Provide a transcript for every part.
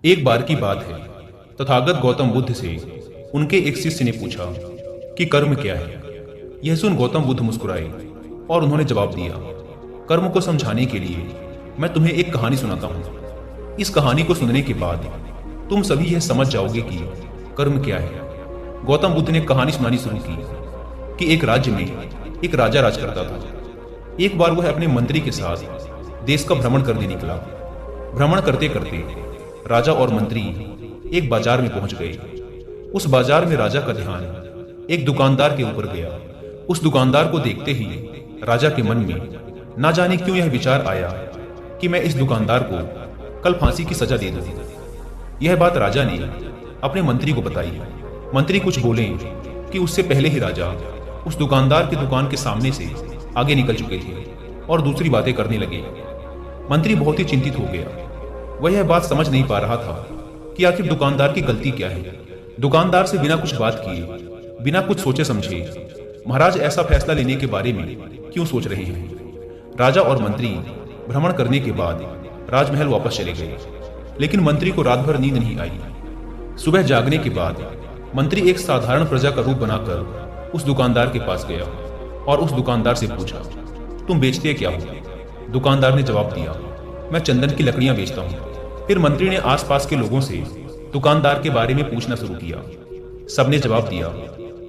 एक बार की बात है, तथागत गौतम बुद्ध से उनके एक शिष्य ने पूछा कि कर्म क्या है। यह सुन गौतम बुद्ध मुस्कुराए और उन्होंने जवाब दिया, कर्म को समझाने के लिए मैं तुम्हें एक कहानी सुनाता हूँ। इस कहानी को सुनने के बाद तुम सभी यह समझ जाओगे कि कर्म क्या है। गौतम बुद्ध ने कहानी सुनानी शुरू की कि एक राज्य में एक राजा राज करता था। एक बार वह अपने मंत्री के साथ देश का भ्रमण करने निकला। भ्रमण करते करते राजा और मंत्री एक बाजार में पहुंच गए। उस बाजार में राजा का ध्यान एक दुकानदार के ऊपर गया। उस दुकानदार को देखते ही राजा के मन में ना जाने क्यों यह विचार आया कि मैं इस दुकानदार को कल फांसी की सजा दे दूं। यह बात राजा ने अपने मंत्री को बताई। मंत्री कुछ बोले कि उससे पहले ही राजा उस दुकानदार की दुकान के सामने से आगे निकल चुके थे और दूसरी बातें करने लगे। मंत्री बहुत ही चिंतित हो गया। वह यह बात समझ नहीं पा रहा था कि आखिर दुकानदार की गलती क्या है। दुकानदार से बिना कुछ बात किए, बिना कुछ सोचे समझे महाराज ऐसा फैसला लेने के बारे में क्यों सोच रहे हैं। राजा और मंत्री भ्रमण करने के बाद राजमहल वापस चले गए, लेकिन मंत्री को रात भर नींद नहीं आई। सुबह जागने के बाद मंत्री एक साधारण प्रजा का रूप बनाकर उस दुकानदार के पास गया और उस दुकानदार से पूछा, तुम बेचते क्या हो? दुकानदार ने जवाब दिया, मैं चंदन की लकड़ियां बेचता हूं। फिर मंत्री ने आसपास के लोगों से दुकानदार के बारे में पूछना शुरू किया। सबने जवाब दिया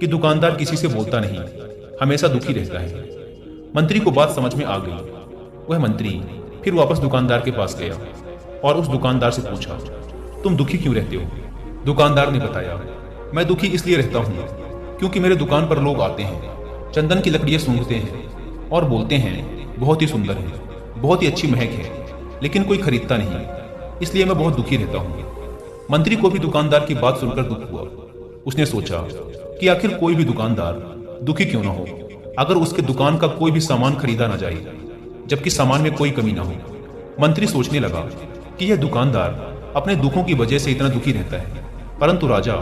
कि दुकानदार किसी से बोलता नहीं, हमेशा दुखी रहता है। मंत्री को बात समझ में आ गई। वह मंत्री फिर वापस दुकानदार के पास गया और उस दुकानदार से पूछा, तुम दुखी क्यों रहते हो? दुकानदार ने बताया, मैं दुखी इसलिए रहता हूँ क्योंकि मेरे दुकान पर लोग आते हैं, चंदन की लकड़ियां सूंघते हैं और बोलते हैं बहुत ही सुंदर है, बहुत ही अच्छी महक है, लेकिन कोई खरीदता नहीं, इसलिए मैं बहुत दुखी रहता हूँ। मंत्री को भी दुकानदार की बात सुनकर दुख हुआ। उसने सोचा कि आखिर कोई भी दुकानदार दुखी क्यों ना हो अगर उसके दुकान का कोई भी सामान खरीदा ना जाए, जबकि सामान में कोई कमी ना हो। मंत्री सोचने लगा कि यह दुकानदार अपने दुखों की वजह से इतना दुखी रहता है, परंतु राजा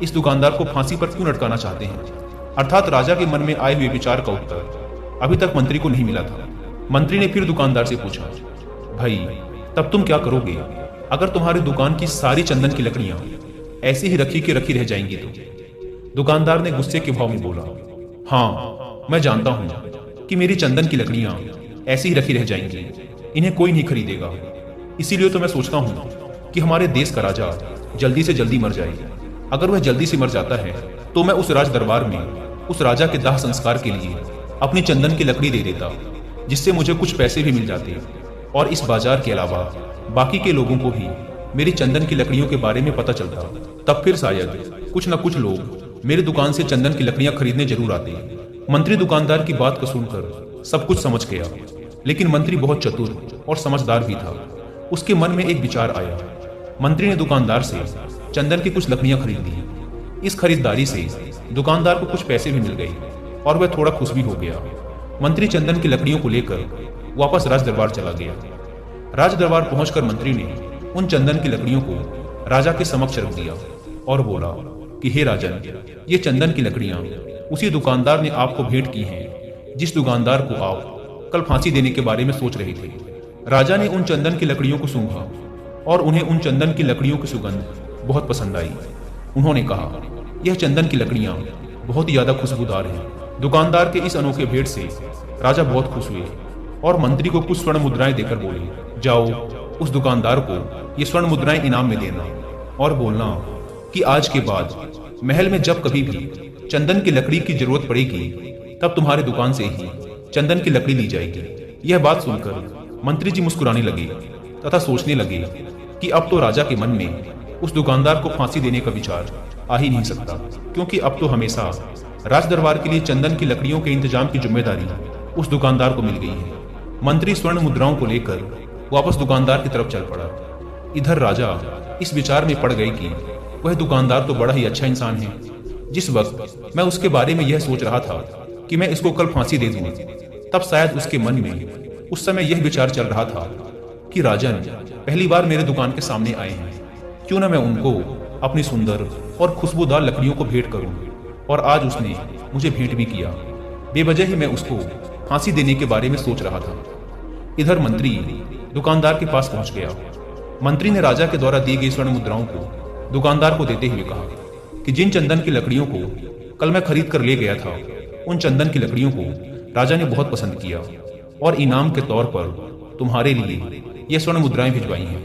इस दुकानदार को फांसी पर क्यों लटकाना चाहते हैं। अर्थात राजा के मन में आए हुए विचार का उत्तर अभी तक मंत्री को नहीं मिला था। मंत्री ने फिर दुकानदार से पूछा, भाई तब तुम क्या करोगे अगर तुम्हारी दुकान की सारी चंदन की लकड़ियां ऐसी ही रखी रह जाएंगी तो? दुकानदार ने गुस्से के भाव में बोला, हाँ मैं जानता हूं कि मेरी चंदन की लकड़ियां ऐसी ही रखी रह जाएंगी, इन्हें कोई नहीं खरीदेगा। इसीलिए तो मैं सोचता हूं कि हमारे देश का राजा जल्दी से जल्दी मर जाए। अगर वह जल्दी से मर जाता है तो मैं उस राज दरबार में उस राजा के दाह संस्कार के लिए अपनी चंदन की लकड़ी दे देता, जिससे मुझे कुछ पैसे भी मिल जाते और इस बाजार के अलावा बाकी के लोगों को भी मेरी चंदन की लकड़ियों के बारे में पता चलता। तब फिर शायद कुछ न कुछ लोग मेरी दुकान से चंदन की लकड़ियां खरीदने जरूर आते। मंत्री दुकानदार की बात को सुनकर सब कुछ समझ गया, लेकिन मंत्री बहुत चतुर और समझदार भी था। उसके मन में एक विचार आया। मंत्री ने दुकानदार से चंदन की कुछ लकड़ियां खरीद ली। इस खरीदारी से दुकानदार को कुछ पैसे भी मिल गए और वह थोड़ा खुश भी हो गया। मंत्री चंदन की लकड़ियों को लेकर वापस राज दरबार चला गया। राज दरबार पहुंचकर मंत्री ने उन चंदन की लकड़ियों को राजा के समक्ष रख दिया और बोला कि हे राजन, ये चंदन की लकड़ियां उसी दुकानदार ने आपको भेंट की हैं जिस दुकानदार को आप कल फांसी देने के बारे में सोच रहे थे। राजा ने उन चंदन की लकड़ियों को सूंघा और उन्हें उन चंदन की लकड़ियों की सुगंध बहुत पसंद आई। उन्होंने कहा, यह चंदन की लकड़ियां बहुत ही ज्यादा खुशबूदार हैं। दुकानदार के इस अनोखे भेंट से राजा बहुत खुश हुए और मंत्री को कुछ स्वर्ण मुद्राएं देकर बोले, जाओ उस दुकानदार को ये स्वर्ण मुद्राएं इनाम में देना और बोलना कि आज के बाद महल में जब कभी भी चंदन की लकड़ी की जरूरत पड़ेगी तब तुम्हारे दुकान से ही चंदन की लकड़ी ली जाएगी। यह बात सुनकर मंत्री जी मुस्कुराने लगे तथा सोचने लगे कि अब तो राजा के मन में उस दुकानदार को फांसी देने का विचार आ ही नहीं सकता, क्योंकि अब तो हमेशा राज दरबार के लिए चंदन की लकड़ियों के इंतजाम की जिम्मेदारी उस दुकानदार को मिल गई है। मंत्री स्वर्ण मुद्राओं को लेकर वापस दुकानदार की तरफ चल पड़ा। इधर राजा इस विचार में पड़ गए कि वह दुकानदार तो बड़ा ही अच्छा इंसान है। जिस वक्त मैं उसके बारे में यह सोच रहा था कि मैं इसको कल फांसी दे दूं, तब शायद उसके मन में उस समय यह विचार चल रहा था कि राजन पहली बार मेरे दुकान के सामने आए हैं, क्यों ना मैं उनको अपनी सुंदर और खुशबूदार लकड़ियों को भेंट करूं। और आज उसने मुझे भेंट भी किया। बेवजह ही मैं उसको फांसी देने के बारे में सोच रहा था। इधर मंत्री दुकानदार के पास पहुंच गया मंत्री ने राजा के द्वारा दी गई स्वर्ण मुद्राओं को दुकानदार को देते हुए कहा कि जिन चंदन की लकड़ियों को कल मैं खरीद कर ले गया था, उन चंदन की लकड़ियों को राजा ने बहुत पसंद किया और इनाम के तौर पर तुम्हारे लिए ये स्वर्ण मुद्राएं भिजवाई हैं।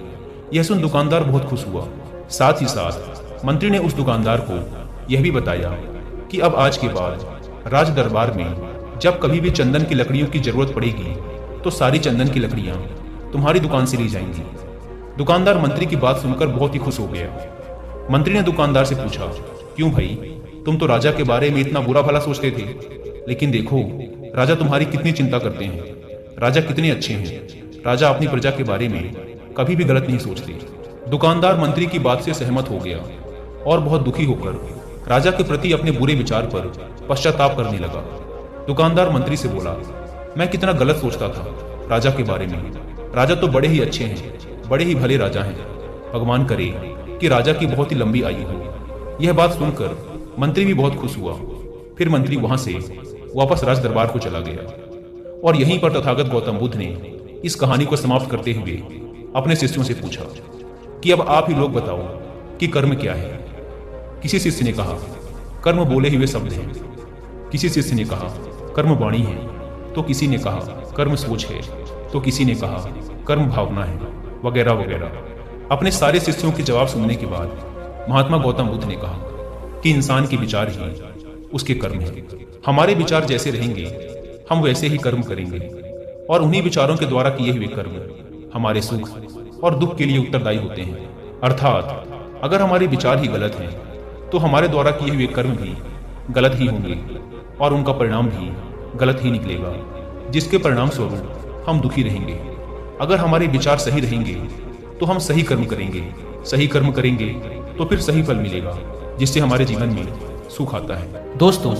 यह सुन दुकानदार बहुत खुश हुआ। साथ ही साथ मंत्री ने उस दुकानदार को यह भी बताया कि अब आज के बाद राज दरबार में जब कभी भी चंदन की लकड़ियों की जरूरत पड़ेगी तो सारी चंदन की लकड़ियां तुम्हारी दुकान से ली जाएंगी। दुकानदार मंत्री की बात सुनकर बहुत ही खुश हो गया। मंत्री ने दुकानदार से पूछा, क्यों भाई, तुम तो राजा के बारे में इतना बुरा भला सोचते थे, लेकिन देखो राजा तुम्हारी कितनी चिंता करते हैं। राजा कितने अच्छे हैं। राजा अपनी प्रजा के बारे में कभी भी गलत नहीं सोचते। दुकानदार मंत्री की बात से सहमत हो गया और बहुत दुखी होकर राजा के प्रति अपने बुरे विचार पर पश्चाताप करने लगा। दुकानदार मंत्री से बोला, मैं कितना गलत सोचता था राजा के बारे में। राजा तो बड़े ही अच्छे हैं, बड़े ही भले राजा हैं। भगवान करे कि राजा की बहुत ही लंबी आयु हो। यह बात सुनकर मंत्री भी बहुत खुश हुआ। फिर मंत्री वहां से वापस राज दरबार को चला गया और यहीं पर तथागत गौतम बुद्ध ने इस कहानी को समाप्त करते हुए अपने शिष्यों से पूछा कि अब आप ही लोग बताओ कि कर्म क्या है। किसी शिष्य ने कहा, कर्म बोले हुए शब्द हैं। किसी शिष्य ने कहा, कर्म वाणी है। तो किसी ने कहा, कर्म सोच है। तो किसी ने कहा, कर्म भावना है, वगैरह वगैरह। अपने सारे शिष्यों के जवाब सुनने के बाद महात्मा गौतम बुद्ध ने कहा कि इंसान के विचार ही उसके कर्म हैं। हमारे विचार जैसे रहेंगे हम वैसे ही कर्म करेंगे और उन्हीं विचारों के द्वारा किए हुए कर्म हमारे सुख और दुख के लिए उत्तरदायी होते हैं। अर्थात अगर हमारे विचार ही गलत हैं तो हमारे द्वारा किए हुए कर्म भी गलत ही होंगे और उनका परिणाम भी गलत ही निकलेगा, जिसके परिणाम स्वरूप हम दुखी रहेंगे। अगर हमारे विचार सही रहेंगे तो हम सही कर्म करेंगे। सही कर्म करेंगे तो फिर सही फल मिलेगा, जिससे हमारे जीवन में सुख आता है। दोस्तों,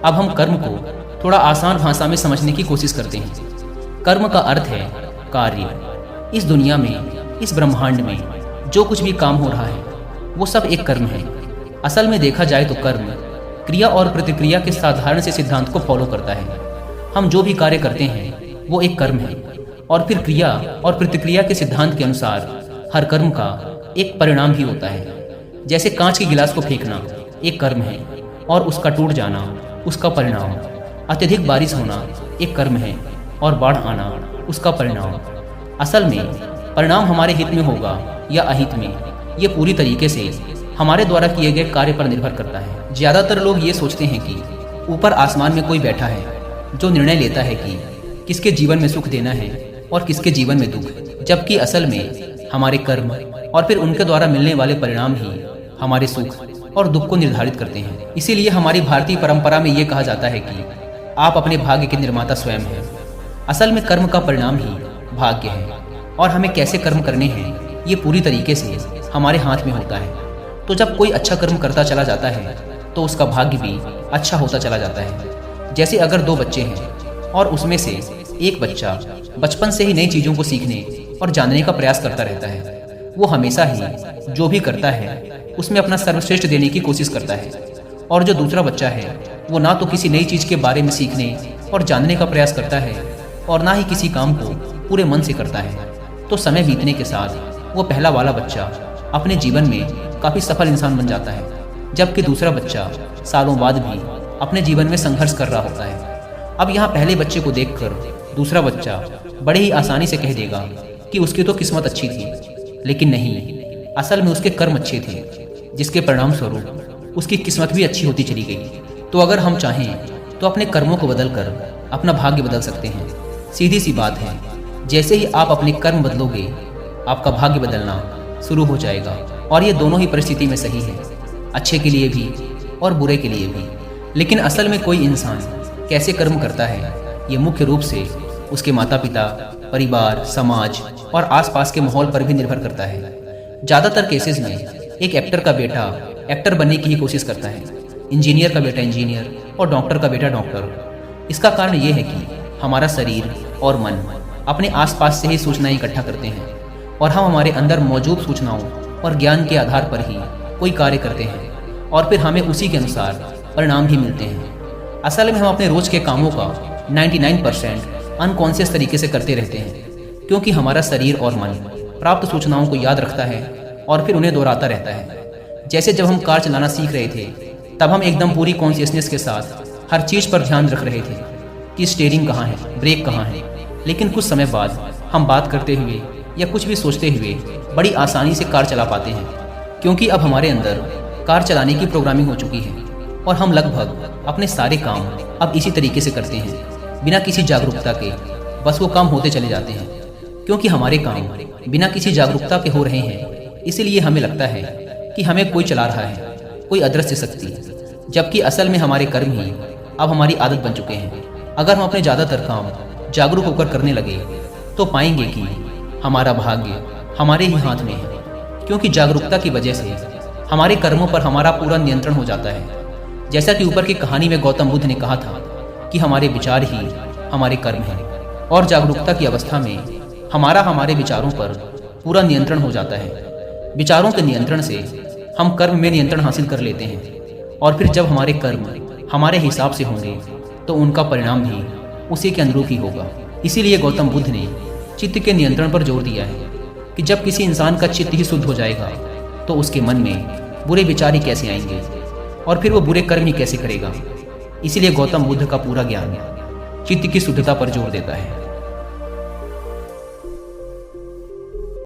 अब हम कर्म को थोड़ा आसान भाषा में समझने की कोशिश करते हैं। कर्म का अर्थ है कार्य। इस दुनिया में, इस ब्रह्मांड में जो कुछ भी काम हो रहा है वो सब एक कर्म है। असल में देखा जाए तो कर्म क्रिया और प्रतिक्रिया के साधारण से सिद्धांत को फॉलो करता है। हम जो भी कार्य करते हैं वो एक कर्म है और फिर क्रिया और प्रतिक्रिया के सिद्धांत के अनुसार हर कर्म का एक परिणाम भी होता है। जैसे कांच के गिलास को फेंकना एक कर्म है और उसका टूट जाना उसका परिणाम। अत्यधिक बारिश होना एक कर्म है और बाढ़ आना उसका परिणाम। असल में परिणाम हमारे हित में होगा या अहित में, ये पूरी तरीके से हमारे द्वारा किए गए कार्य पर निर्भर करता है। ज्यादातर लोग ये सोचते हैं कि ऊपर आसमान में कोई बैठा है जो निर्णय लेता है कि किसके जीवन में सुख देना है और किसके जीवन में दुख, जबकि असल में हमारे कर्म और फिर उनके द्वारा मिलने वाले परिणाम ही हमारे सुख और दुख को निर्धारित करते हैं। इसीलिए हमारी भारतीय परंपरा में ये कहा जाता है कि आप अपने भाग्य के निर्माता स्वयं हैं। असल में कर्म का परिणाम ही भाग्य है और हमें कैसे कर्म करने हैं ये पूरी तरीके से हमारे हाथ में होता है। तो जब कोई अच्छा कर्म करता चला जाता है तो उसका भाग्य भी अच्छा होता चला जाता है। जैसे अगर दो बच्चे हैं और उसमें से एक बच्चा बचपन से ही नई चीज़ों को सीखने और जानने का प्रयास करता रहता है, वो हमेशा ही जो भी करता है उसमें अपना सर्वश्रेष्ठ देने की कोशिश करता है। और जो दूसरा बच्चा है वो ना तो किसी नई चीज़ के बारे में सीखने और जानने का प्रयास करता है और ना ही किसी काम को पूरे मन से करता है। तो समय बीतने के साथ वो पहला वाला बच्चा अपने जीवन में काफ़ी सफल इंसान बन जाता है, जबकि दूसरा बच्चा सालों बाद भी अपने जीवन में संघर्ष कर रहा होता है। अब यहाँ पहले बच्चे को देखकर दूसरा बच्चा बड़े ही आसानी से कह देगा कि उसकी तो किस्मत अच्छी थी, लेकिन नहीं, असल में उसके कर्म अच्छे थे, जिसके परिणाम स्वरूप उसकी किस्मत भी अच्छी होती चली गई। तो अगर हम चाहें तो अपने कर्मों को बदलकर अपना भाग्य बदल सकते हैं। सीधी सी बात है, जैसे ही आप अपने कर्म बदलोगे आपका भाग्य बदलना शुरू हो जाएगा। और ये दोनों ही परिस्थिति में सही है, अच्छे के लिए भी और बुरे के लिए भी। लेकिन असल में कोई इंसान कैसे कर्म करता है ये मुख्य रूप से उसके माता पिता, परिवार, समाज और आसपास के माहौल पर भी निर्भर करता है। ज़्यादातर केसेस में एक एक्टर का बेटा एक्टर बनने की ही कोशिश करता है, इंजीनियर का बेटा इंजीनियर और डॉक्टर का बेटा डॉक्टर। इसका कारण ये है कि हमारा शरीर और मन अपने आसपास से ही सूचनाएं इकट्ठा करते हैं और हम हमारे अंदर मौजूद सूचनाओं और ज्ञान के आधार पर ही कोई कार्य करते हैं और फिर हमें उसी के अनुसार परिणाम भी मिलते हैं। असल में हम अपने रोज के कामों का 99% अनकॉन्शियस तरीके से करते रहते हैं, क्योंकि हमारा शरीर और मन प्राप्त सूचनाओं को याद रखता है और फिर उन्हें दोहराता रहता है। जैसे जब हम कार चलाना सीख रहे थे तब हम एकदम पूरी कॉन्शियसनेस के साथ हर चीज़ पर ध्यान रख रहे थे कि स्टीयरिंग कहाँ है, ब्रेक कहाँ है। लेकिन कुछ समय बाद हम बात करते हुए या कुछ भी सोचते हुए बड़ी आसानी से कार चला पाते हैं, क्योंकि अब हमारे अंदर कार चलाने की प्रोग्रामिंग हो चुकी है और हम लगभग अपने सारे काम अब इसी तरीके से करते हैं, बिना किसी जागरूकता के। बस वो काम होते चले जाते हैं, क्योंकि हमारे काम बिना किसी जागरूकता के हो रहे हैं। इसीलिए हमें लगता है कि हमें कोई चला रहा है, कोई अदृश्य शक्ति, जबकि असल में हमारे कर्म ही अब हमारी आदत बन चुके हैं। अगर हम अपने ज़्यादातर काम जागरूक होकर करने लगे तो पाएंगे कि हमारा भाग्य हमारे ही हाथ में है, क्योंकि जागरूकता की वजह से हमारे कर्मों पर हमारा पूरा नियंत्रण हो जाता है। जैसा कि ऊपर की कहानी में गौतम बुद्ध ने कहा था कि हमारे विचार ही हमारे कर्म हैं, और जागरूकता की अवस्था में हमारे विचारों पर पूरा नियंत्रण हो जाता है। विचारों के नियंत्रण से हम कर्म में नियंत्रण हासिल कर लेते हैं, और फिर जब हमारे कर्म हमारे हिसाब से होंगे तो उनका परिणाम भी उसी के अनुरूप ही होगा। इसीलिए गौतम बुद्ध ने चित्त के नियंत्रण पर जोर दिया है कि जब किसी इंसान का चित्त ही शुद्ध हो जाएगा तो उसके मन में बुरे विचार ही कैसे आएंगे और फिर वो बुरे कर्म ही कैसे करेगा। इसीलिए गौतम बुद्ध का पूरा ज्ञान चित्त की शुद्धता पर जोर देता है।